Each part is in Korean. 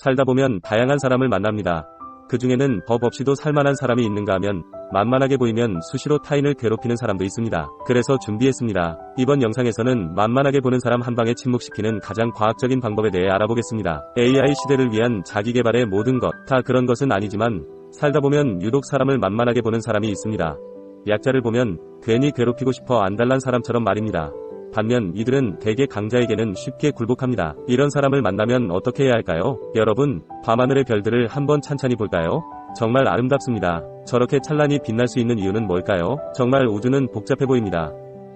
살다 보면 다양한 사람을 만납니다. 그 중에는 법 없이도 살만한 사람이 있는가 하면 만만하게 보이면 수시로 타인을 괴롭히는 사람도 있습니다. 그래서 준비했습니다. 이번 영상에서는 만만하게 보는 사람 한 방에 침묵시키는 가장 과학적인 방법에 대해 알아보겠습니다. AI 시대를 위한 자기개발의 모든 것, 다 그런 것은 아니지만 살다 보면 유독 사람을 만만하게 보는 사람이 있습니다. 약자를 보면 괜히 괴롭히고 싶어 안달난 사람처럼 말입니다. 반면 이들은 대개 강자에게는 쉽게 굴복합니다. 이런 사람을 만나면 어떻게 해야 할까요? 여러분, 밤하늘의 별들을 한번 찬찬히 볼까요? 정말 아름답습니다. 저렇게 찬란히 빛날 수 있는 이유는 뭘까요? 정말 우주는 복잡해 보입니다.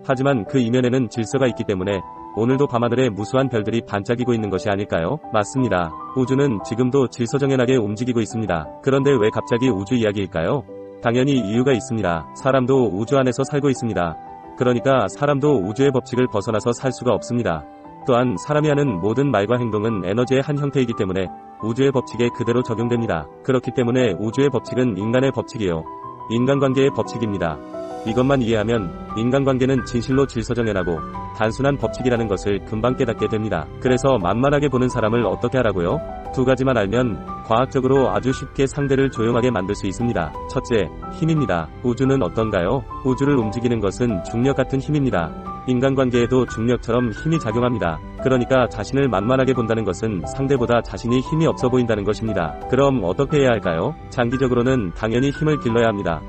하지만 그 이면에는 질서가 있기 때문에 오늘도 밤하늘에 무수한 별들이 반짝이고 있는 것이 아닐까요? 맞습니다. 우주는 지금도 질서정연하게 움직이고 있습니다. 그런데 왜 갑자기 우주 이야기일까요? 당연히 이유가 있습니다. 사람도 우주 안에서 살고 있습니다. 그러니까 사람도 우주의 법칙을 벗어나서 살 수가 없습니다. 또한 사람이 하는 모든 말과 행동은 에너지의 한 형태이기 때문에 우주의 법칙에 그대로 적용됩니다. 그렇기 때문에 우주의 법칙은 인간의 법칙이요. 인간관계의 법칙입니다. 이것만 이해하면 인간관계는 진실로 질서정연하고 단순한 법칙이라는 것을 금방 깨닫게 됩니다. 그래서 만만하게 보는 사람을 어떻게 하라고요? 두 가지만 알면 과학적으로 아주 쉽게 상대를 조용하게 만들 수 있습니다. 첫째, 힘입니다. 우주는 어떤가요? 우주를 움직이는 것은 중력 같은 힘입니다. 인간관계에도 중력처럼 힘이 작용합니다. 그러니까 자신을 만만하게 본다는 것은 상대보다 자신이 힘이 없어 보인다는 것입니다. 그럼 어떻게 해야 할까요? 장기적으로는 당연히 힘을 길러야 합니다.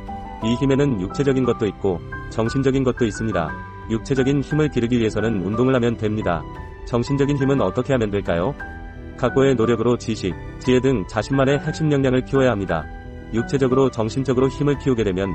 이 힘에는 육체적인 것도 있고 정신적인 것도 있습니다. 육체적인 힘을 기르기 위해서는 운동을 하면 됩니다. 정신적인 힘은 어떻게 하면 될까요? 각고의 노력으로 지식, 지혜 등 자신만의 핵심 역량을 키워야 합니다. 육체적으로 정신적으로 힘을 키우게 되면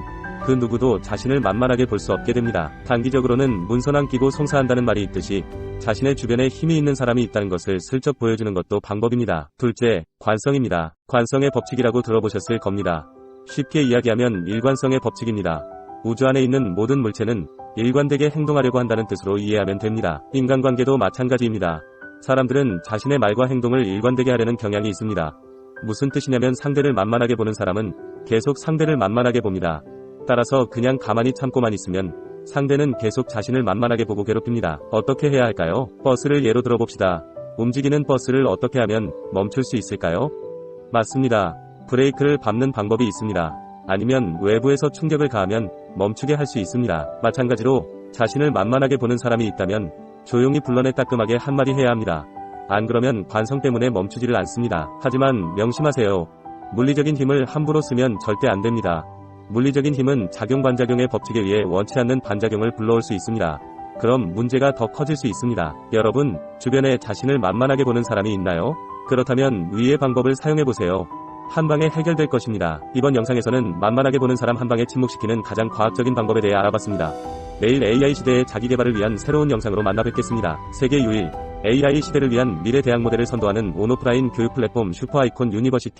그 누구도 자신을 만만하게 볼 수 없게 됩니다. 단기적으로는 문선 끼고 송사한다는 말이 있듯이 자신의 주변에 힘이 있는 사람이 있다는 것을 슬쩍 보여주는 것도 방법입니다. 둘째, 관성입니다. 관성의 법칙이라고 들어보셨을 겁니다. 쉽게 이야기하면 일관성의 법칙입니다. 우주 안에 있는 모든 물체는 일관되게 행동하려고 한다는 뜻으로 이해하면 됩니다. 인간관계도 마찬가지입니다. 사람들은 자신의 말과 행동을 일관되게 하려는 경향이 있습니다. 무슨 뜻이냐면 상대를 만만하게 보는 사람은 계속 상대를 만만하게 봅니다. 따라서 그냥 가만히 참고만 있으면 상대는 계속 자신을 만만하게 보고 괴롭힙니다. 어떻게 해야 할까요? 버스를 예로 들어봅시다. 움직이는 버스를 어떻게 하면 멈출 수 있을까요? 맞습니다. 브레이크를 밟는 방법이 있습니다. 아니면 외부에서 충격을 가하면 멈추게 할 수 있습니다. 마찬가지로 자신을 만만하게 보는 사람이 있다면 조용히 불러내 따끔하게 한마디 해야 합니다. 안 그러면 관성 때문에 멈추지를 않습니다. 하지만 명심하세요. 물리적인 힘을 함부로 쓰면 절대 안 됩니다. 물리적인 힘은 작용-반작용의 법칙에 의해 원치 않는 반작용을 불러올 수 있습니다. 그럼 문제가 더 커질 수 있습니다. 여러분, 주변에 자신을 만만하게 보는 사람이 있나요? 그렇다면 위의 방법을 사용해보세요. 한 방에 해결될 것입니다. 이번 영상에서는 만만하게 보는 사람 한 방에 침묵시키는 가장 과학적인 방법에 대해 알아봤습니다. 내일 AI 시대의 자기개발을 위한 새로운 영상으로 만나 뵙겠습니다. 세계 유일 AI 시대를 위한 미래 대학 모델을 선도하는 온오프라인 교육 플랫폼 슈퍼아이콘 유니버시티.